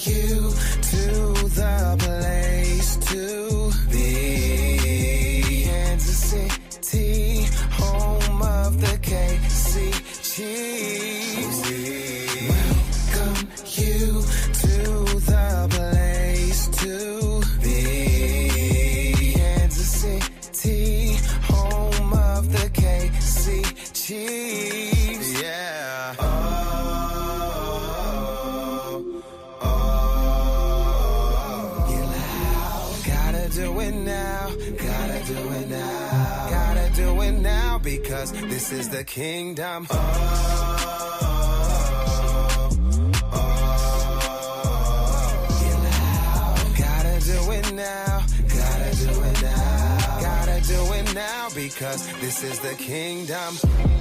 you to the place to be. Kansas City, home of the KC Chiefs. Welcome you to the place to be. Kansas City, home of the KC Chiefs. Yeah. Do it now, gotta do it now, gotta do it now because this is the kingdom. Get loud, gotta do it now, gotta do it now, gotta do it now because this is the kingdom.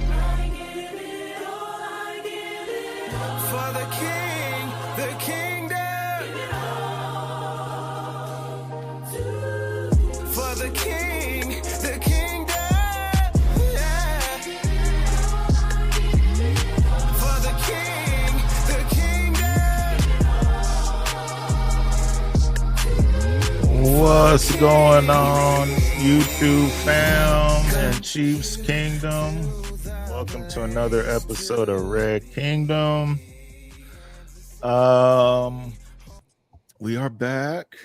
I give it all, I give it all. For the king, the kingdom. For the king, the kingdom, yeah. For the king, the kingdom. What's going on, YouTube fam and Chiefs Kingdom? Welcome to another episode of Red Kingdom. We are back.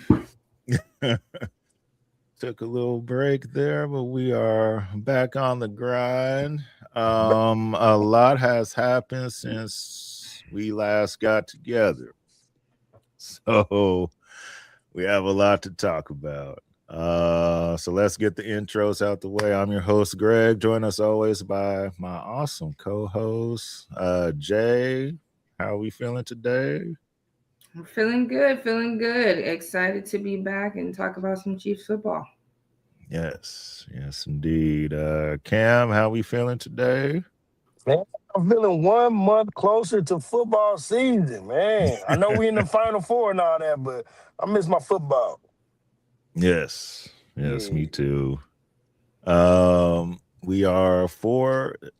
Took a little break there, but we are back on the grind. A lot has happened since we last got together. So we have a lot to talk about. So let's get the intros out the way. I'm your host, Greg, joined as always by my awesome co-host, Jay. How are we feeling today? I'm feeling good. Excited to be back and talk about some Chiefs football. Yes, indeed. Cam, how we feeling today? Man, I'm feeling 1 month closer to football season, man. I know we in the Final Four and all that, but I miss my football. Yes, me too. We are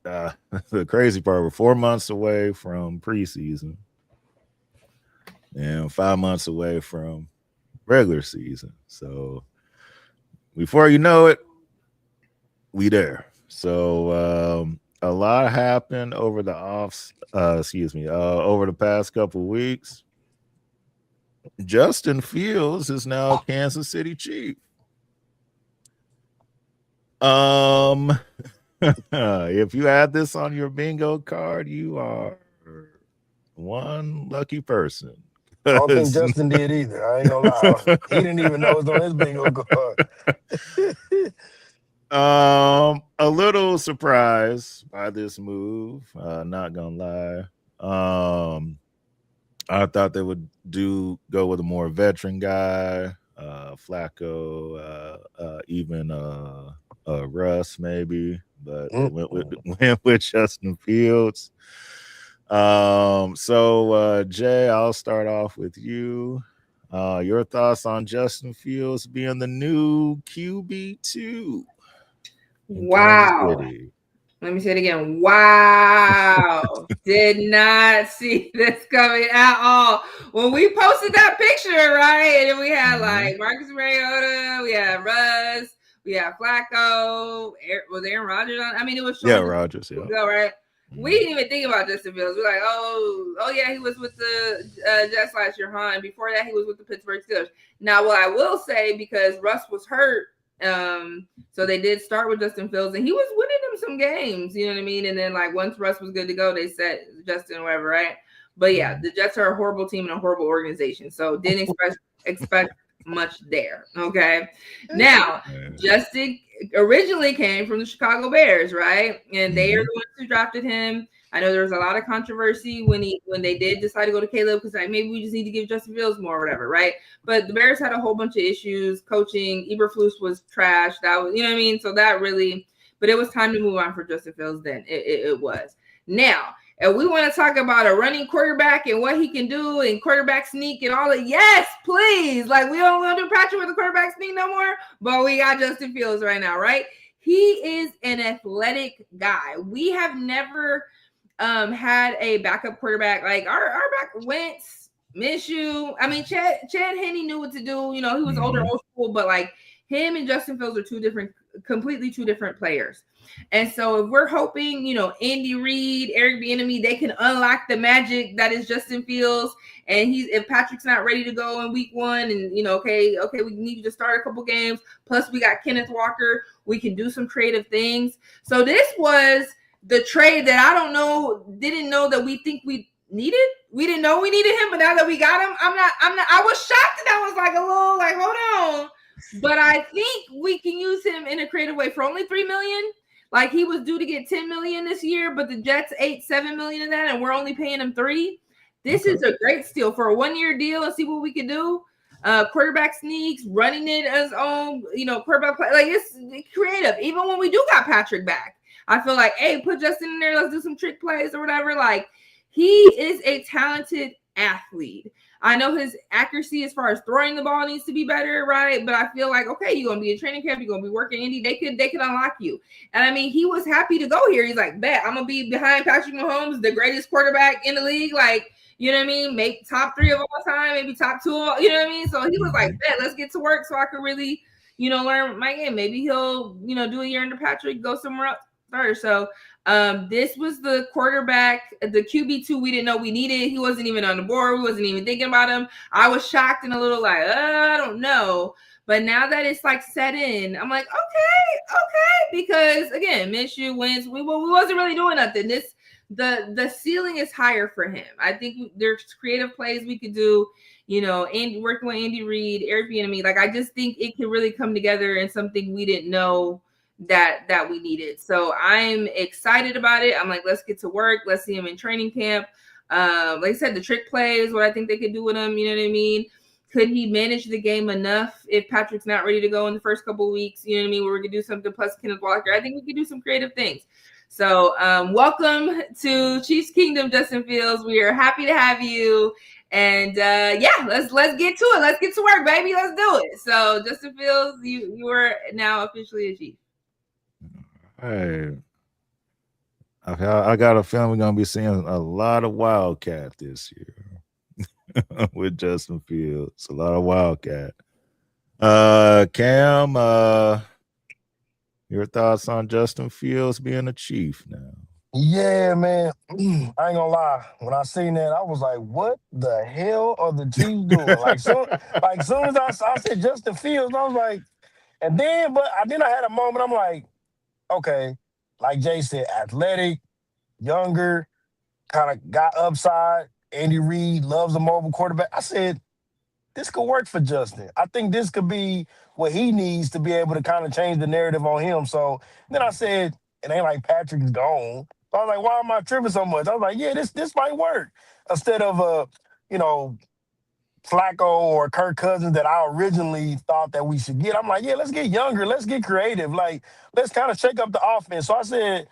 the crazy part, we're 4 months away from preseason and 5 months away from regular season. So before you know it, we there. So a lot happened over the over the past couple of weeks. Justin Fields is now a Kansas City Chief. If you add this on your bingo card, you are one lucky person. I don't think Justin did either. I ain't gonna lie. He didn't even know it was on his bingo card. A little surprised by this move. Not gonna lie. I thought they would go with a more veteran guy, Flacco, even Russ maybe, but went with Justin Fields. So Jay, I'll start off with you. Your thoughts on Justin Fields being the new QB2? Wow. Let me say it again. Wow. Did not see this coming at all. When we posted that picture, right? And then we had like Marcus Mariota, we had Russ, we had Flacco. Was Aaron Rodgers on? I mean, it was Rodgers, yeah. Go, right? We didn't even think about Justin Fields. We're like, oh yeah, he was with the Jets last year, huh? And before that, he was with the Pittsburgh Steelers. Now, what I will say, because Russ was hurt, so they did start with Justin Fields, and he was winning them some games, you know what I mean? And then, like, once Russ was good to go, they set Justin or whatever, right? But yeah, the Jets are a horrible team and a horrible organization, so didn't expect much there. Okay, now Justin originally came from the Chicago Bears, right? And they are the ones who drafted him. I know there was a lot of controversy when they did decide to go to Caleb, because like maybe we just need to give Justin Fields more or whatever, right? But the Bears had a whole bunch of issues. Coaching, Eberflus was trash. That was, you know what I mean? So that really, but it was time to move on for Justin Fields then. It was. Now, and we want to talk about a running quarterback and what he can do and quarterback sneak and all that. Yes, please. Like, we don't want to do Patrick with the quarterback sneak no more, but we got Justin Fields right now, right? He is an athletic guy. We have never had a backup quarterback. Like our back Wentz, Minshew. I mean, Chad Henne knew what to do. You know, he was older, old school, but like him and Justin Fields are completely two different players. And so if we're hoping, you know, Andy Reid, Eric Bieniemy, they can unlock the magic that is Justin Fields, and if Patrick's not ready to go in week 1, and you know, okay, we need to start a couple games. Plus, we got Kenneth Walker. We can do some creative things. So this was the trade that didn't know that we think we needed. We didn't know we needed him, but now that we got him, I was shocked, and I was like a little like, hold on. But I think we can use him in a creative way for only $3 million. Like he was due to get $10 million this year, but the Jets ate $7 million of that, and we're only paying him $3 million. This is a great steal for a 1-year deal, and see what we can do. Quarterback sneaks, running it as own, you know, quarterback play. Like it's creative. Even when we do got Patrick back, I feel like, hey, put Justin in there. Let's do some trick plays or whatever. Like he is a talented athlete. I know his accuracy as far as throwing the ball needs to be better, right? But I feel like, okay, you're gonna be in training camp, you're gonna be working Indy. They could unlock you. And I mean, he was happy to go here. He's like, bet I'm gonna be behind Patrick Mahomes, the greatest quarterback in the league. Like, you know what I mean? Make top 3 of all time, maybe top 2. You know what I mean? So he was like, bet, let's get to work so I could really, you know, learn my game. Maybe he'll, you know, do a year under Patrick, go somewhere else first. So this was the quarterback, the QB2 we didn't know we needed. He wasn't even on the board. We wasn't even thinking about him. I was shocked and a little like, I don't know. But now that it's like set in, I'm like, okay. Because again, Minshew wins. We wasn't really doing nothing. The ceiling is higher for him. I think there's creative plays we could do, you know, and working with Andy Reid, Eric Bieniemy. Like I just think it can really come together in something we didn't know that we needed. So I'm excited about it. I'm like, let's get to work. Let's see him in training camp. Like I said, the trick play is what I think they could do with him. You know what I mean? Could he manage the game enough if Patrick's not ready to go in the first couple of weeks? You know what I mean? Where we could do something plus Kenneth Walker. I think we could do some creative things. So welcome to Chiefs Kingdom, Justin Fields. We are happy to have you. And let's get to it. Let's get to work, baby. Let's do it. So Justin Fields, you are now officially a Chief. Hey, I got a feeling we're gonna be seeing a lot of Wildcat this year with Justin Fields. A lot of Wildcat. Cam, your thoughts on Justin Fields being a Chief now? Yeah, man. I ain't gonna lie. When I seen that, I was like, "What the hell are the Chiefs doing?" Soon as I said Justin Fields, I was like, and then I had a moment. I'm like, okay, like Jay said, athletic, younger, kind of got upside. Andy Reid loves a mobile quarterback. I said, this could work for Justin. I think this could be what he needs to be able to kind of change the narrative on him. So then I said, it ain't like Patrick's gone. So I was like, why am I tripping so much? I was like, yeah, this might work. Instead of Flacco or Kirk Cousins that I originally thought that we should get. I'm like, yeah, let's get younger. Let's get creative. Like, let's kind of shake up the offense. So I said,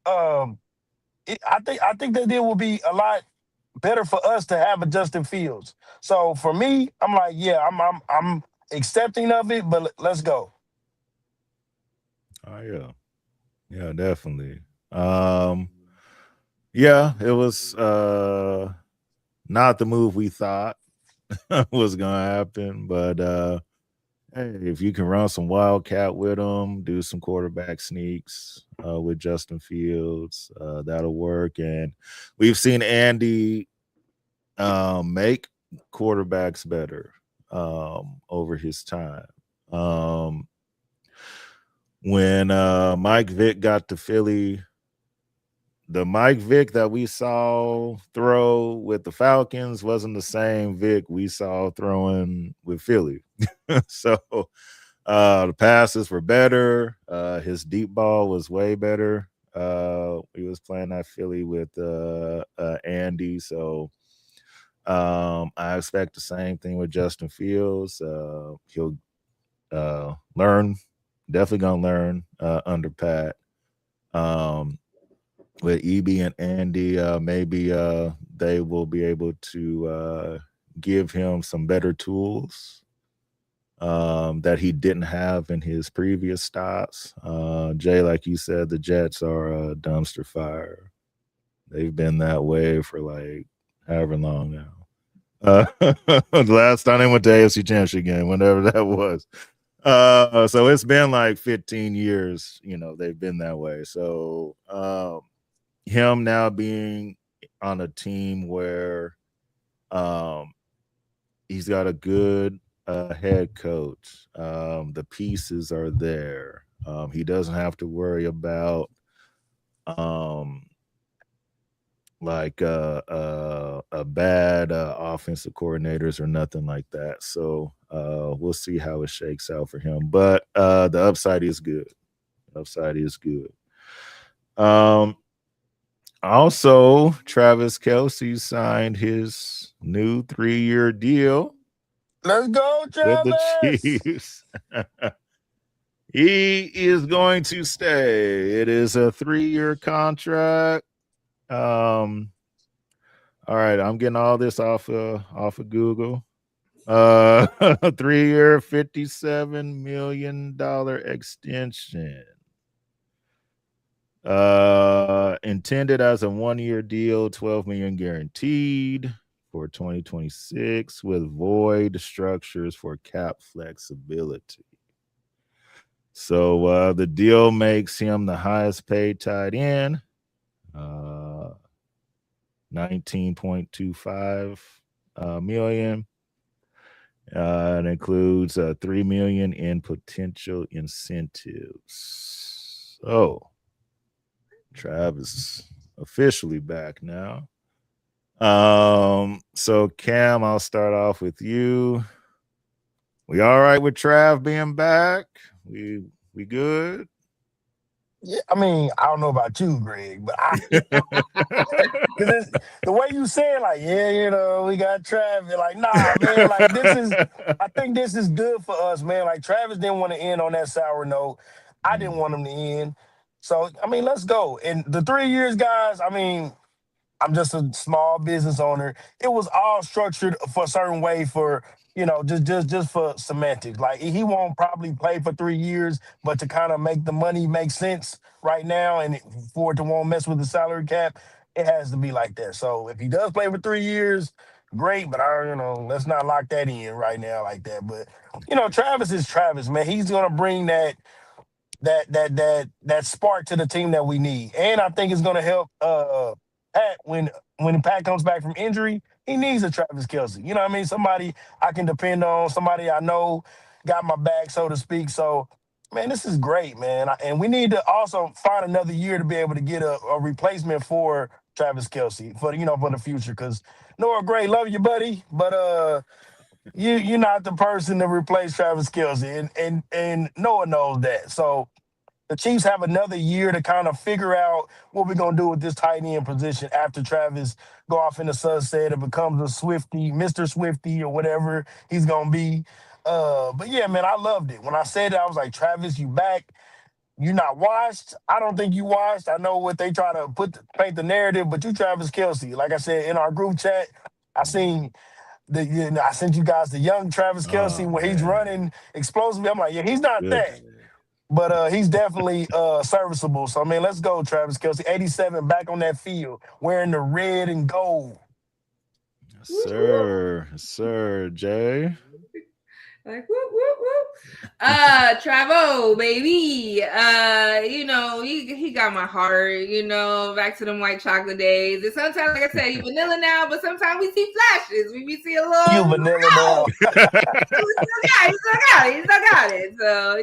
I think that it will be a lot better for us to have a Justin Fields. So for me, I'm like, yeah, I'm accepting of it, but let's go. Oh yeah, definitely. Yeah, it was not the move we thought was gonna happen, but hey, if you can run some Wildcat with them, do some quarterback sneaks with Justin Fields, that'll work. And we've seen Andy make quarterbacks better over his time. When Mike Vick got to Philly, the Mike Vick that we saw throw with the Falcons wasn't the same Vick we saw throwing with Philly. So the passes were better. His deep ball was way better. He was playing at Philly with Andy. So I expect the same thing with Justin Fields. He'll learn, definitely gonna learn under Pat. With EB and Andy, maybe they will be able to give him some better tools that he didn't have in his previous stops. Jay, like you said, the Jets are a dumpster fire. They've been that way for like however long now. The last time they went to AFC Championship game, whenever that was. So it's been like 15 years, they've been that way. So him now being on a team where he's got a good head coach. The pieces are there. He doesn't have to worry about like a bad offensive coordinators or nothing like that. So we'll see how it shakes out for him. But the upside is good. Upside is good. Also, Travis Kelce signed his new 3-year deal. Let's go, Travis. With the Chiefs. He is going to stay. It is a 3-year contract. All right, I'm getting all this off of Google. 3-year, $57 million extension. Intended as a 1-year deal, $12 million guaranteed for 2026 with void structures for cap flexibility. So the deal makes him the highest paid tight end, $19.25 million. It includes $3 million in potential incentives. So Travis officially back now. So Cam, I'll start off with you. We all right with Trav being back? We good? Yeah, I mean, I don't know about you, Greg, but because the way you say it, like, yeah, we got Travis. Like, nah, man, like I think this is good for us, man. Like, Travis didn't want to end on that sour note. I didn't want him to end. So, I mean, let's go. And the 3 years, guys, I mean, I'm just a small business owner. It was all structured for a certain way for, just for semantics. Like he won't probably play for 3 years, but to kind of make the money make sense right now and for it to won't mess with the salary cap, it has to be like that. So if he does play for 3 years, great, but let's not lock that in right now like that. But Travis is Travis, man. He's gonna bring that spark to the team that we need. And I think it's gonna help Pat when Pat comes back from injury, he needs a Travis Kelce. You know what I mean? Somebody I can depend on, somebody I know got my back, so to speak. So man, this is great, man. And we need to also find another year to be able to get a replacement for Travis Kelce for the future. Because Noah Gray, love you, buddy, but you're not the person to replace Travis Kelce, and Noah knows that. So the Chiefs have another year to kind of figure out what we're gonna do with this tight end position after Travis go off in the sunset and becomes a Swifty, Mr. Swifty, or whatever he's gonna be. But yeah, man, I loved it. When I said it, I was like, Travis, you back. You're not washed. I don't think you washed. I know what they try to paint the narrative, but you Travis Kelce. Like I said in our group chat, I seen I sent you guys the young Travis Kelce where he's running explosively. I'm like, yeah, he's not that. But he's definitely serviceable. So, I mean, let's go, Travis Kelce. 87 back on that field, wearing the red and gold. Yes, sir. Yes, sir. Jay? Like, whoop, whoop, whoop. Travo, baby. He got my heart, back to them white chocolate days. And sometimes, like I said, you vanilla now, but sometimes we see flashes. We see a little. You vanilla now. He still got it. So,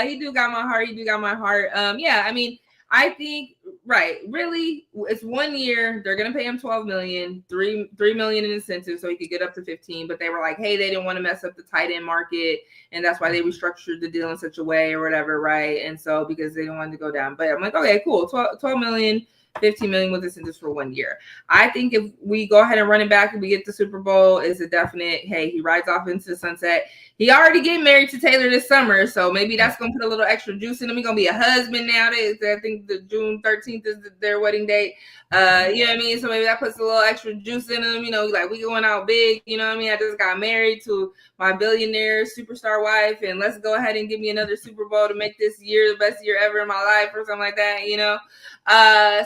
he do got my heart. He do got my heart. Yeah, I mean, I think, right, really, it's 1 year. They're going to pay him $12 million, $3 million in incentives so he could get up to 15. But they were like, hey, they didn't want to mess up the tight end market. And that's why they restructured the deal in such a way or whatever, right? And so because they didn't want to go down. But I'm like, okay, cool. 12 million. 15 million with incentives for 1 year. I think if we go ahead and run it back and we get the Super Bowl, it's a definite, hey, he rides off into the sunset. He already getting married to Taylor this summer, so maybe that's going to put a little extra juice in him. He's going to be a husband now. I think the June 13th is their wedding date. You know what I mean? So maybe that puts a little extra juice in him. Like we going out big. You know what I mean? I just got married to my billionaire superstar wife, and let's go ahead and give me another Super Bowl to make this year the best year ever in my life or something like that,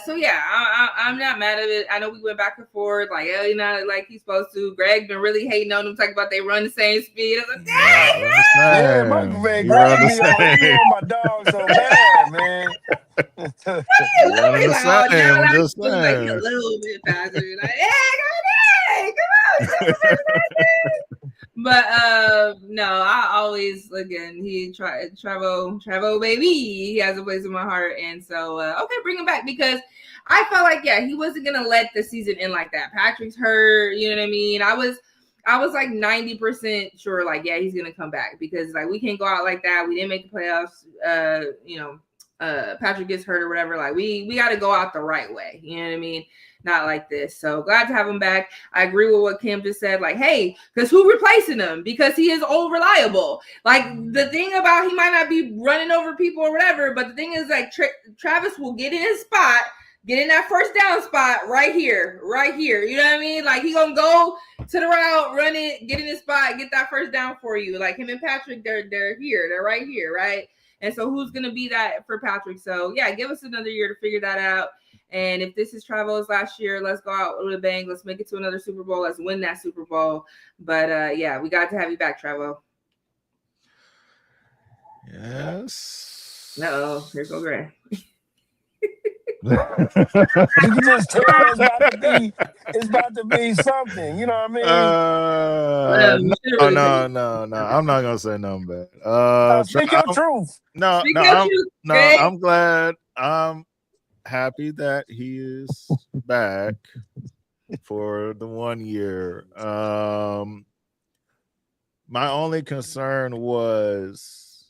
So I'm not mad at it. I know we went back and forth, like, oh, you know, like he's supposed to. Greg been really hating on him, talking about they run the same speed. I was like, Yeah, my man, Greg be on my dog so bad, man. You running the same. I'm just saying. Like a little bit faster. Like, hey, come on. But no, I always, again, he Travo baby, he has a place in my heart. And so okay, bring him back, because I felt like, yeah, he wasn't gonna let the season end like that. Patrick's hurt, you know what I mean? I was like 90% sure, like, yeah, he's gonna come back, because like we can't go out like that. We didn't make the playoffs, you know, Patrick gets hurt or whatever. Like we got to go out the right way, you know what I mean? Not like this. So glad to have him back. I agree with what Kim just said. Like, hey, because who replacing him? Because he is old reliable. Like, the thing about, he might not be running over people or whatever, but the thing is, like, Travis will get in his spot, get in that first down spot right here. You know what I mean? Like, he gonna go to the route, run it, get in his spot, get that first down for you. Like, him and Patrick, they're here. They're right here, right? And so who's gonna be that for Patrick? So yeah, give us another year to figure that out. And if this is Travo's last year, let's go out with a bang. Let's make it to another Super Bowl. Let's win that Super Bowl. But yeah, we got to have you back, Travo. Yes. Uh-oh, here go Gray. You can just tell it's about to be something. You know what I mean? No. I'm not gonna say nothing bad. Speak your truth. I'm glad. I'm happy that he is back for the 1 year. My only concern was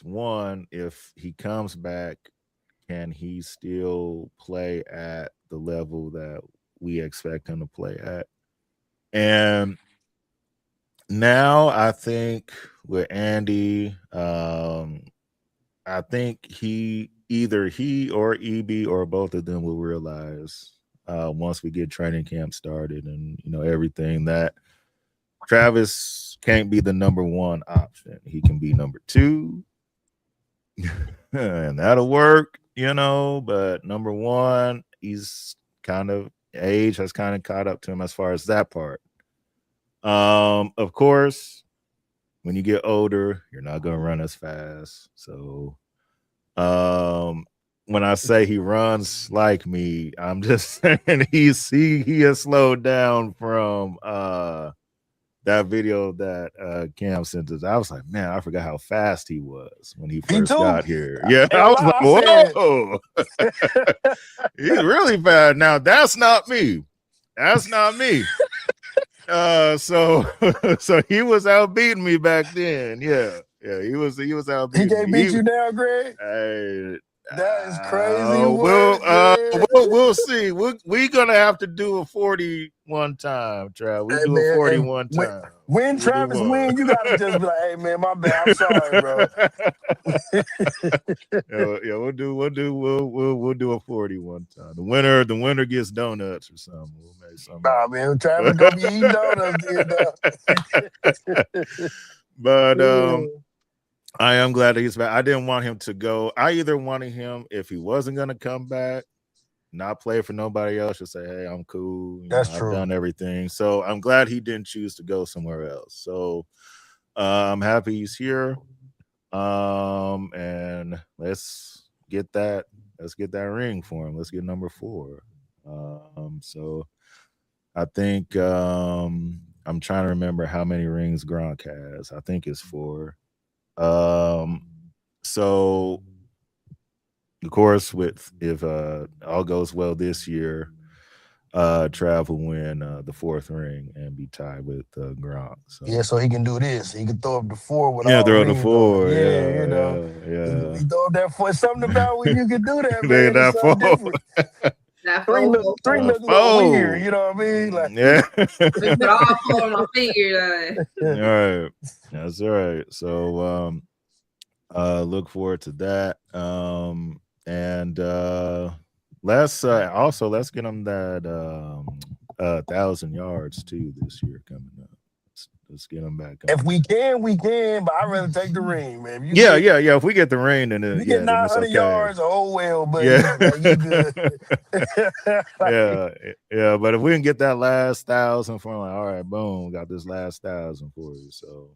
one, if he comes back, can he still play at the level that we expect him to play at? And now I think with Andy, I think either he or EB or both of them will realize once we get training camp started and, you know, everything, that Travis can't be the number one option. He can be number two, and that'll work, you know. But number one, he's kind of, age has kind of caught up to him as far as that part. Of course, when you get older, you're not going to run as fast. So when I say he runs like me, I'm just saying he has slowed down from that video that Cam sent us. I was like, man, I forgot how fast he was when he first got here. Yeah, I was like, whoa. He's really fast. Now that's not me. So he was outbeating me back then. Yeah, he was outbeating me. He can't beat you now, Greg? That is crazy. We'll see. We're gonna have to do a 40 one time, Trav. We do a 40 one time. When Travis win, you gotta just be like, "Hey man, my bad. I'm sorry, bro." Yeah, we'll do a 40 one time. The winner gets donuts or something. We'll make something. Nah, man, Travis gonna be eating donuts, but I am glad that he's back. I didn't want him to go. I either wanted him, if he wasn't going to come back, not play for nobody else, just say, hey, I'm cool. That's true. I've done everything. So I'm glad he didn't choose to go somewhere else. So I'm happy he's here. And let's get that ring for him. Let's get number 4. So I think I'm trying to remember how many rings Gronk has. I think it's 4. So of course, if all goes well this year, Trav will win the 4th ring and be tied with Gronk. So yeah, so he can do this. He can throw up the 4 with throw the 4. Yeah, you know. He throw up that 4. Something about when you can do that, man. That 4. That 3 look a little weird, you know what I mean? Like, yeah. Put all 4 on my finger. All right. That's all right. So look forward to that. And let's get him that 1,000 yards too this year coming up. Let's get them back on. If we can, we can. But I'd rather take the ring, man. Yeah. If we get the ring, then You get then it's 900 okay. yards, oh well, buddy. Yeah. Like, you good. yeah. But if we can get that last 1,000 for like, all right, boom, got this last 1,000 for you. So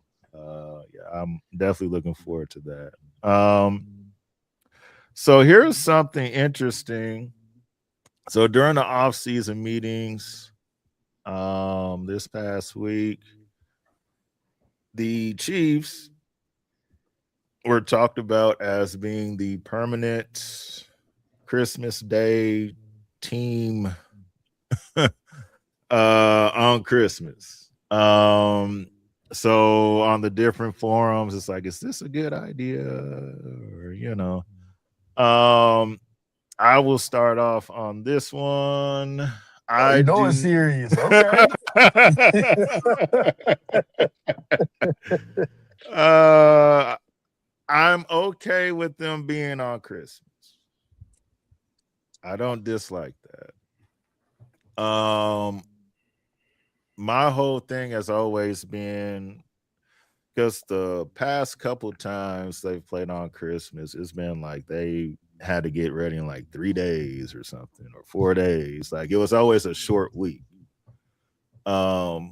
I'm definitely looking forward to that. So here's something interesting. So during the off-season meetings, this past week, the Chiefs were talked about as being the permanent Christmas Day team on Christmas. So on the different forums, it's like, is this a good idea? Or, I will start off on this one. It's serious. Okay. I'm okay with them being on Christmas. I don't dislike that. My whole thing has always been, because the past couple times they've played on Christmas, it's been like they had to get ready in like 3 days or something, or 4 days. Like, it was always a short week. So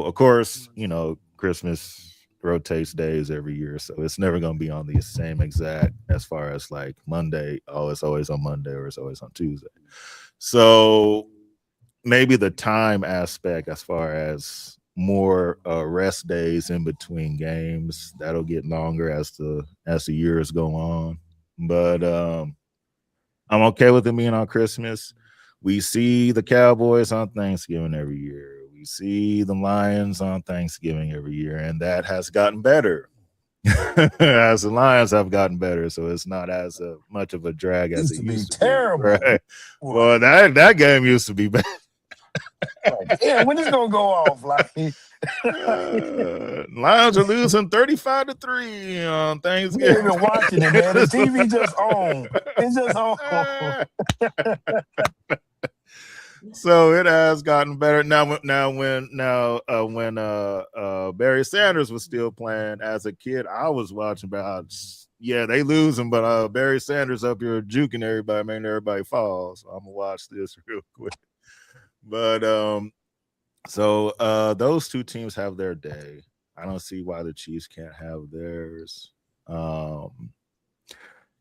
of course, Christmas rotates days every year, so it's never going to be on the same exact, as far as like Monday. Oh, it's always on Monday, or it's always on Tuesday. So maybe the time aspect, as far as more rest days in between games, that'll get longer as the years go on. But I'm okay with them being on Christmas. We see the Cowboys on Thanksgiving every year. We see the Lions on Thanksgiving every year, and that has gotten better as the Lions have gotten better. So it's not as much of a drag as it used to be. Terrible. Right? Well, that game used to be bad. Yeah, when is gonna go off? Like, Lions are losing 35-3 on Thanksgiving. We ain't even watching it, man. The TV just on. It's just on. So it has gotten better now. When Barry Sanders was still playing as a kid, I was watching about. Yeah, they losing, but Barry Sanders up here juking everybody, making everybody fall. So I'm gonna watch this real quick. But so those two teams have their day. I don't see why the Chiefs can't have theirs.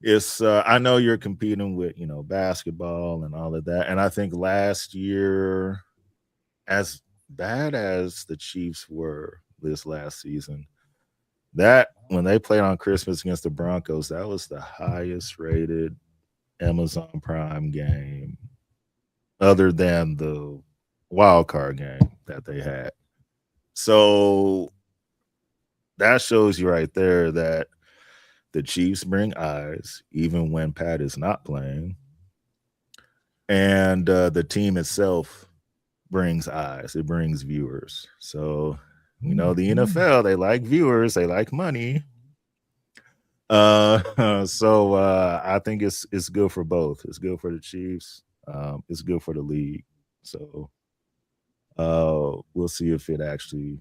It's I know you're competing with basketball and all of that, and I think last year, as bad as the Chiefs were this last season, that when they played on Christmas against the Broncos, that was the highest rated Amazon Prime game, other than the wild card game that they had. So that shows you right there that the Chiefs bring eyes, even when Pat is not playing. And the team itself brings eyes. It brings viewers. So, the NFL, they like viewers. They like money. So I think it's good for both. It's good for the Chiefs. It's good for the league. So we'll see if it actually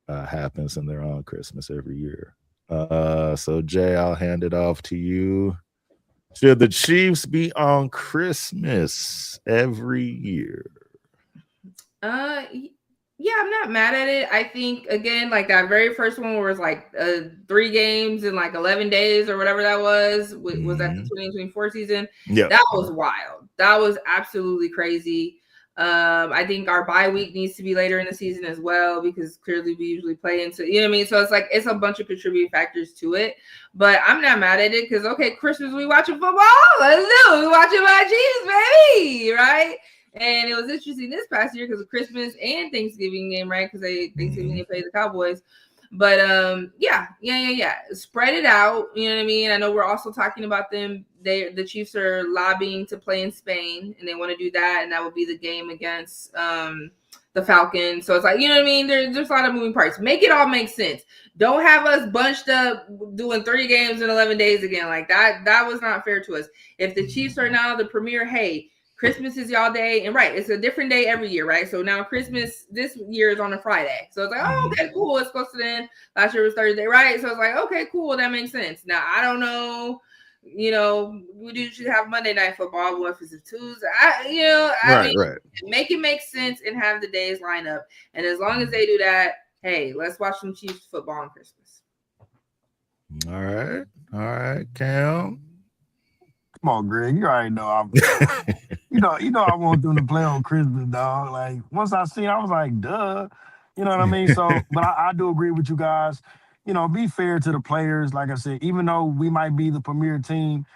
happens and they're on Christmas every year. So Jay, I'll hand it off to you. Should the Chiefs be on Christmas every year? Yeah, I'm not mad at it. I think, again, like that very first one where it was like 3 games in like 11 days or whatever that was that the 2024 season? Yeah, that was wild. That was absolutely crazy. I think our bye week needs to be later in the season as well, because clearly we usually play into, you know what I mean? So it's like, it's a bunch of contributing factors to it, but I'm not mad at it, because, okay, Christmas, we watching football. Let's do it. We watching my Chiefs, baby, right? And it was interesting this past year because of Christmas and Thanksgiving game, right? Because Thanksgiving they play the Cowboys. But yeah. Spread it out. You know what I mean? I know we're also talking about them. The Chiefs are lobbying to play in Spain, and they want to do that, and that would be the game against the Falcons. So it's like, you know what I mean? There's a lot of moving parts. Make it all make sense. Don't have us bunched up doing 3 games in 11 days again. Like that was not fair to us. If the Chiefs are now the premier, hey, Christmas is y'all day, and right, it's a different day every year, right? So now Christmas this year is on a Friday, so it's like, oh, okay, cool. It's close to then. Last year was Thursday, right? So it's like, okay, cool, that makes sense. Now I don't know, we usually have Monday Night Football. What if it's Tuesday? I mean, make it make sense and have the days line up. And as long as they do that, hey, let's watch some Chiefs football on Christmas. All right, Cam. Come on, Greg. You already know I'm. I want them to play on Christmas, dog. Like once I seen, I was like, duh. You know what I mean? So, but I do agree with you guys. Be fair to the players. Like I said, even though we might be the premier team,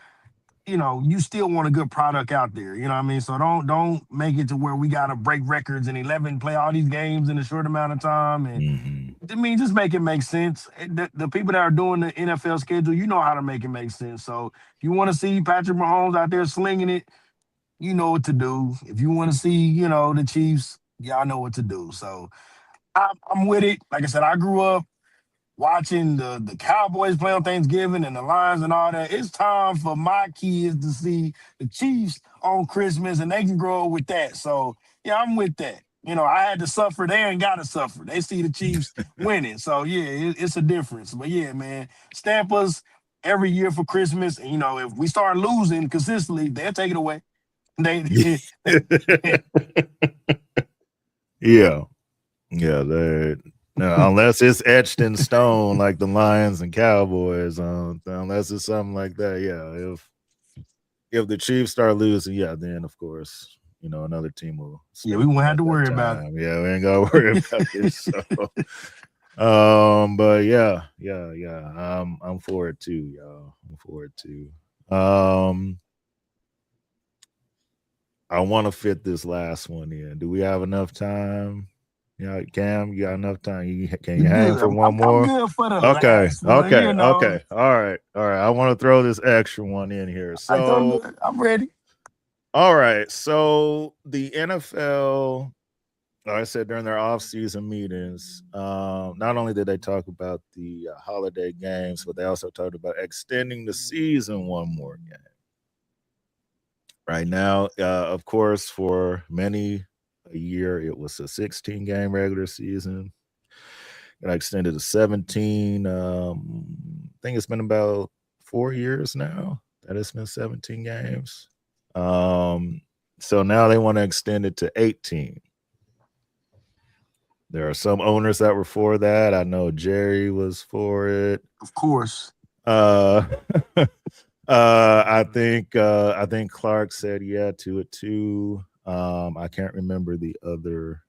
you still want a good product out there. You know what I mean? So don't make it to where we gotta break records and 11 play all these games in a short amount of time. And I mean, just make it make sense. The people that are doing the NFL schedule, you know how to make it make sense. So if you want to see Patrick Mahomes out there slinging it, you know what to do. If you want to see, the Chiefs, y'all know what to do. So I'm with it. Like I said, I grew up watching the Cowboys play on Thanksgiving and the Lions and all that. It's time for my kids to see the Chiefs on Christmas, and they can grow up with that. So yeah, I'm with that. I had to suffer. They ain't got to suffer. They see the Chiefs winning. So yeah, it's a difference. But yeah, man, stamp us every year for Christmas. And, if we start losing consistently, they'll take it away. Yeah. Unless it's etched in stone like the Lions and Cowboys, unless it's something like that, yeah. If the Chiefs start losing, yeah, then of course, another team will. Yeah, we won't have to worry about it. Yeah, we ain't gotta worry about it. So, but yeah, I'm for it too, y'all. I'm for it too. I want to fit this last one in. Do we have enough time? Yeah, Cam, you got enough time. Can you hang for one more? I'm good for the okay. last one, Okay. All right. I want to throw this extra one in here. So I'm ready. All right. So the NFL, like I said, during their off-season meetings, not only did they talk about the holiday games, but they also talked about extending the season one more game. Right now, of course, for many a year, it was a 16-game regular season. It extended to 17. I think it's been about 4 years now that it's been 17 games. So now they want to extend it to 18. There are some owners that were for that. I know Jerry was for it. Of course. I think Clark said yeah to it too. I can't remember the other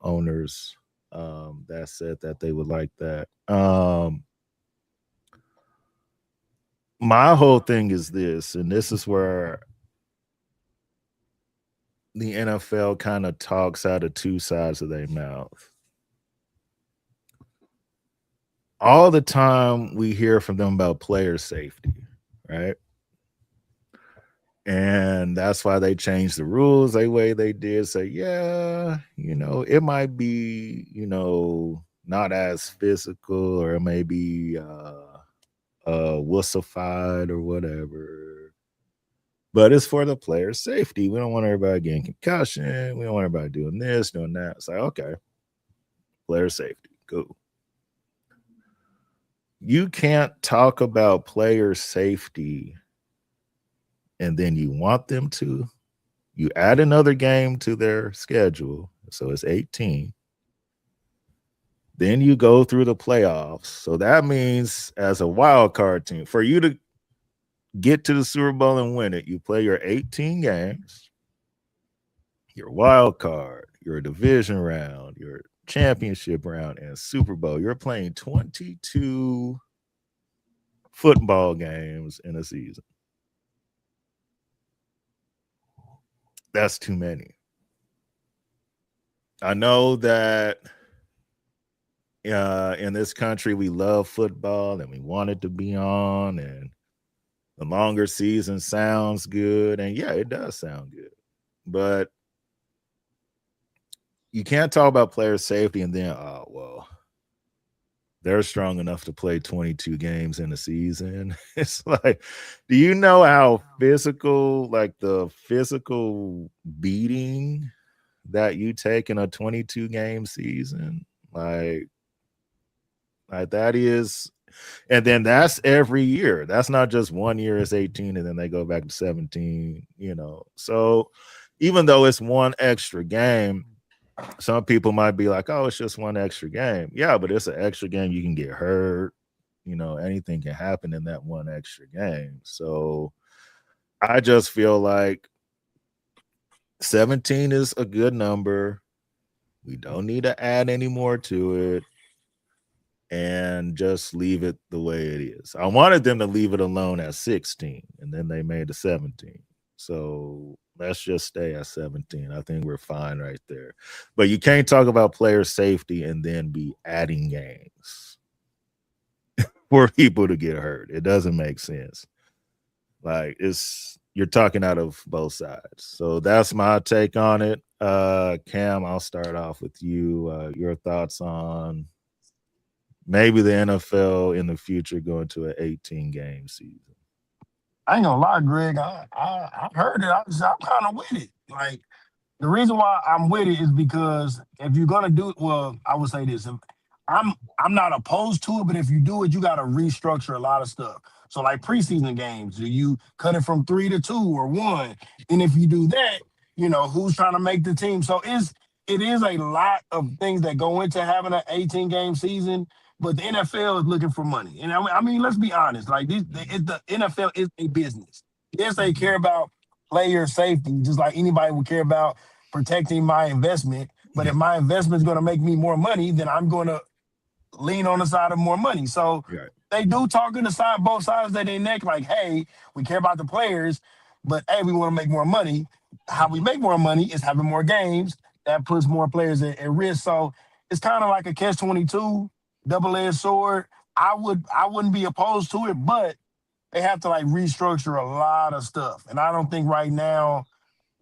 owners that said that they would like that. My whole thing is this, and this is where the NFL kind of talks out of two sides of their mouth. All the time we hear from them about player safety, right? And that's why they changed the rules the way they did. Say, yeah, it might be, not as physical, or it may be wussified or whatever. But it's for the player safety. We don't want everybody getting concussion. We don't want everybody doing this, doing that. It's like, okay, player safety, cool. You can't talk about player safety and then you want them to. You add another game to their schedule, so it's 18. Then you go through the playoffs. So that means as a wild card team, for you to get to the Super Bowl and win it, you play your 18 games, your wild card, your division round, your championship round, and Super Bowl. You're playing 22 football games in a season. That's too many. I know that in this country, we love football and we want it to be on, and the longer season sounds good. And yeah, it does sound good. But you can't talk about player safety and then, they're strong enough to play 22 games in a season. It's like, do you know how physical, like the physical beating that you take in a 22 game season? Like that is, and then that's every year. That's not just 1 year it's 18 and then they go back to 17, So even though it's one extra game, some people might be like, oh, it's just one extra game. Yeah, but it's an extra game. You can get hurt. Anything can happen in that one extra game. So I just feel like 17 is a good number. We don't need to add any more to it and just leave it the way it is. I wanted them to leave it alone at 16, and then they made it 17. So let's just stay at 17. I think we're fine right there. But you can't talk about player safety and then be adding games for people to get hurt. It doesn't make sense. Like, you're talking out of both sides. So that's my take on it. Cam, I'll start off with you. Your thoughts on maybe the NFL in the future going to an 18-game season. I ain't gonna lie, Greg. I heard it. I'm kind of with it. Like, the reason why I'm with it is because if you're gonna do it, well, I would say this: I'm not opposed to it, but if you do it, you got to restructure a lot of stuff. So, like preseason games, do you cut it from 3 to 2 or 1? And if you do that, who's trying to make the team? So it is a lot of things that go into having an 18-game season. But the NFL is looking for money, and I mean, let's be honest. Like the NFL is a business. Yes, they care about player safety, just like anybody would care about protecting my investment. But if my investment is going to make me more money, then I'm going to lean on the side of more money. So they do talk on both sides of their neck, like, hey, we care about the players, but hey, we want to make more money. How we make more money is having more games. That puts more players at risk. So it's kind of like a catch-22, double-edged sword. I wouldn't be opposed to it, but they have to like restructure a lot of stuff. And I don't think right now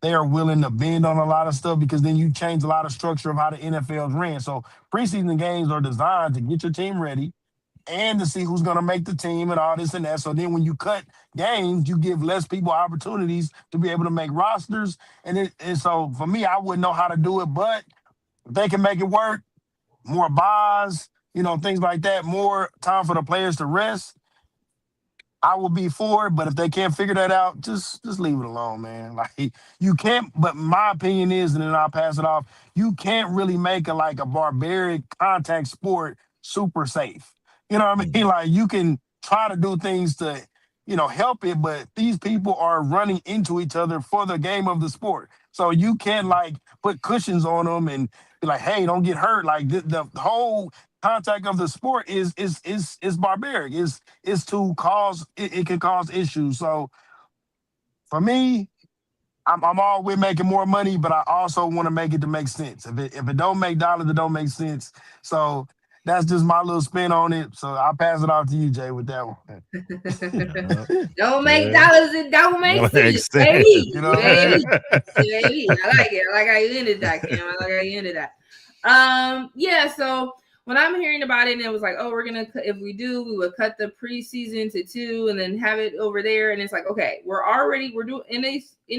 they are willing to bend on a lot of stuff, because then you change a lot of structure of how the NFL's ran. So preseason games are designed to get your team ready and to see who's going to make the team and all this and that. So then when you cut games, you give less people opportunities to be able to make rosters. And so for me, I wouldn't know how to do it, but if they can make it work, more buys, things like that, more time for the players to rest, I will be for it. But if they can't figure that out, just leave it alone, man. Like, you can't. But my opinion is, and then I'll pass it off, you can't really make a barbaric contact sport super safe. You know what I mean? Like, you can try to do things to help it, but these people are running into each other for the game of the sport. So you can't put cushions on them and be like, hey, don't get hurt. Like, the whole contact of the sport is barbaric. Is to cause it can cause issues. So for me, I'm all with making more money, but I also want to make it to make sense. If it don't make dollars, it don't make sense. So that's just my little spin on it. So I'll pass it off to you, Jay, with that one. Don't make dollars, it don't make sense. Baby. Baby. I like it. I like how you ended that, Cam. I like how you ended that. Yeah, so when I'm hearing about it, and it was like, oh, if we would cut the preseason to 2 and then have it over there. And it's like, okay, we're doing in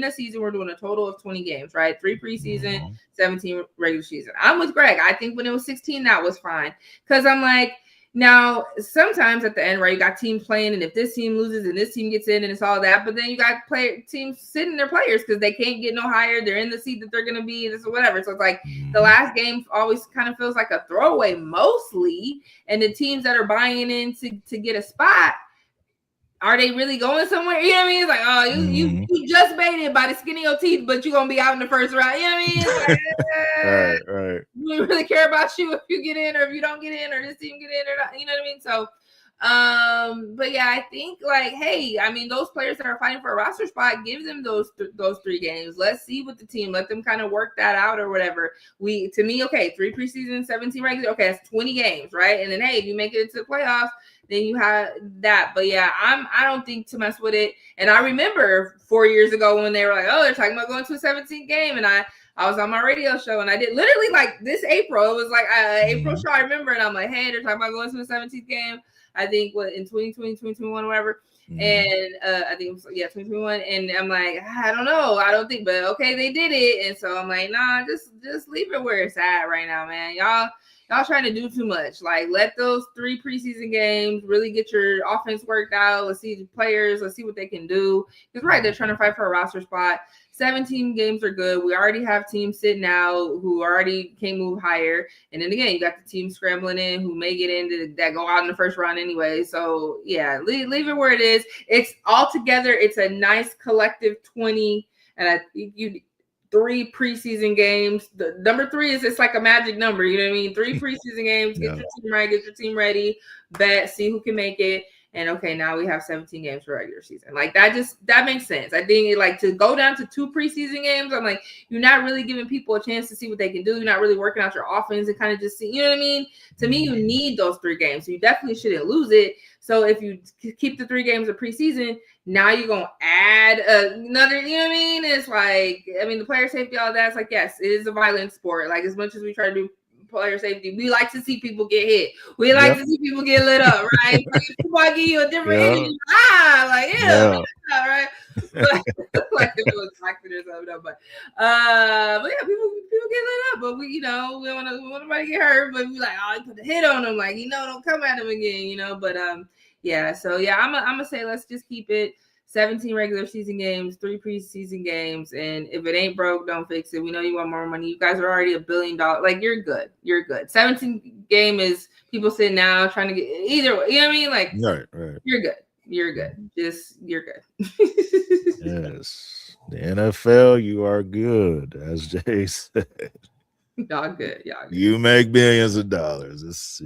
a season, we're doing a total of 20 games, right? 3 preseason, 17 regular season. I'm with Greg. I think when it was 16, that was fine. Because I'm like, now, sometimes at the end, right, you got teams playing, and if this team loses and this team gets in and it's all that, but then you got teams sitting their players because they can't get no higher. They're in the seat that they're going to be, this or whatever. So it's like the last game always kind of feels like a throwaway mostly, and the teams that are buying in to get a spot, are they really going somewhere? You know what I mean? It's like, oh, you just made it by the skin of your teeth, but you're going to be out in the first round. You know what I mean? It's like, right. We don't really care about you if you get in or if you don't get in or this team get in or not. You know what I mean? So, but yeah, I think like, hey, I mean, those players that are fighting for a roster spot, give them those 3 games. Let's see what the team, let them kind of work that out or whatever. To me, okay, 3 preseason, 17 regular. Okay, that's 20 games, right? And then, hey, if you make it into the playoffs, then you have that. But yeah, I don't think to mess with it. And I remember 4 years ago when they were like, oh, they're talking about going to a 17 game. And I was on my radio show and I did literally like this April. It was like April show, I remember, and I'm like, hey, they're talking about going to the 17th game. I think in 2020, 2021, whatever. And I think it was 2021. And I'm like, I don't know. I don't think, but okay, they did it. And so I'm like, nah, just leave it where it's at right now, man. Y'all trying to do too much. Like, let those 3 preseason games really get your offense worked out. Let's see the players. Let's see what they can do. Because right, they're trying to fight for a roster spot. 17 games are good. We already have teams sitting out who already can move higher. And then again, you got the team scrambling in who may get into that go out in the first round anyway. So yeah, leave it where it is. It's all together. It's a nice collective 20. And I think you 3 preseason games. The number 3 is, it's like a magic number. You know what I mean? 3 preseason games. Get your team right. Get your team ready. Bet. See who can make it. And okay, now we have 17 games for regular season. Like that makes sense. I think like to go down to 2 preseason games, I'm like, you're not really giving people a chance to see what they can do. You're not really working out your offense and kind of just see, you know what I mean? To me, you need those 3 games. So you definitely shouldn't lose it. So if you keep the 3 games of preseason, now you're going to add another, you know what I mean? It's like, I mean, the player safety, all that, it's like, yes, it is a violent sport. Like as much as we try to do player safety, we like to see people get hit. We like to see people get lit up, right? People give you a different energy. Right? But, like if it was acting or something, but yeah, people get lit up. But we don't want nobody get hurt. But we like, oh, you put the hit on them, like don't come at them again, But yeah. So yeah, I'm gonna say let's just keep it 17 regular season games, 3 preseason games, and if it ain't broke, don't fix it. We know you want more money. You guys are already $1 billion. Like you're good. 17 game is people sitting now trying to get either way. You know what I mean? Like right. You're good. You're good. You're good. Yes, the NFL, you are good, as Jay said. Y'all good. You make billions of dollars. It's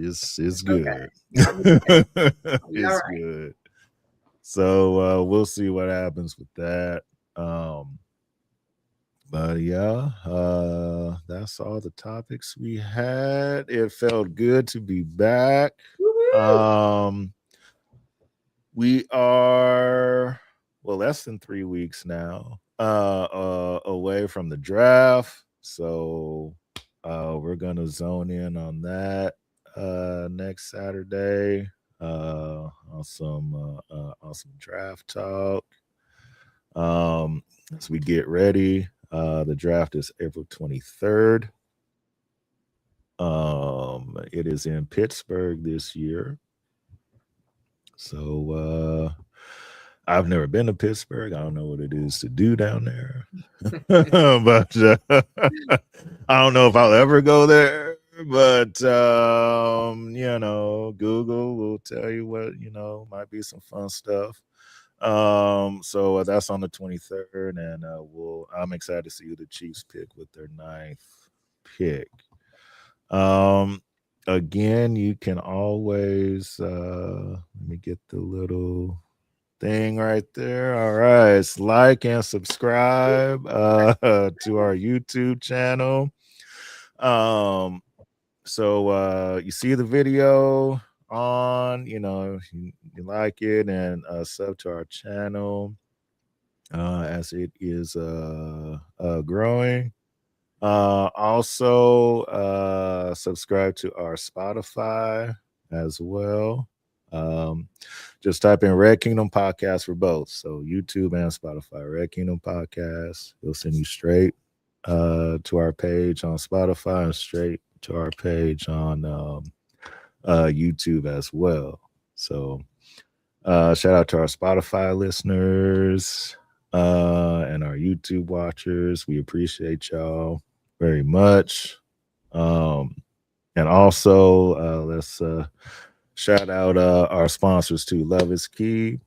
good. Okay. It's good. So we'll see what happens with that. But yeah, that's all the topics we had. It felt good to be back. We are less than 3 weeks now away from the draft. So we're gonna zone in on that next Saturday. Awesome draft talk. As we get ready, the draft is April 23rd. It is in Pittsburgh this year. So I've never been to Pittsburgh. I don't know what it is to do down there, but I don't know if I'll ever go there. But Google will tell you what might be some fun stuff. So that's on the 23rd, and I'm excited to see who the Chiefs pick with their 9th pick. Again, you can always let me get the little thing right there. All right, like and subscribe to our YouTube channel. So you see the video on, you like it, and sub to our channel as it is growing. Also subscribe to our Spotify as well. Just type in Red Kingdom Podcast for both, so YouTube and Spotify. Red Kingdom Podcast. It'll send you straight to our page on Spotify and straight to our page on YouTube as well. So shout out to our Spotify listeners and our YouTube watchers. We appreciate y'all very much. And also let's shout out our sponsors too. Love is Key.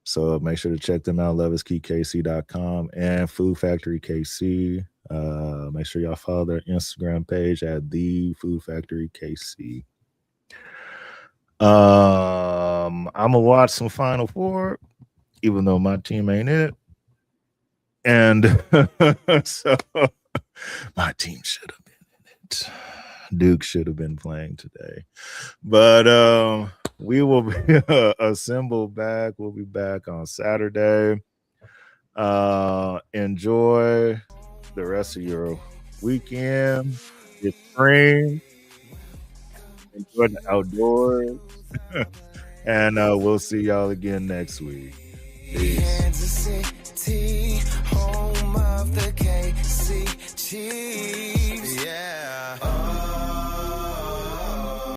So make sure to check them out, loveiskeykc.com and Food Factory KC. Make sure y'all follow their Instagram page at the Food Factory KC. I'm gonna watch some Final Four, even though my team ain't in it. And so my team should have been in it. Duke should have been playing today. But we will be assembled back. We'll be back on Saturday. Enjoy the rest of your weekend. It's spring. Enjoy the outdoors. And we'll see y'all again next week. Peace. Kansas City, home of the KC Chiefs.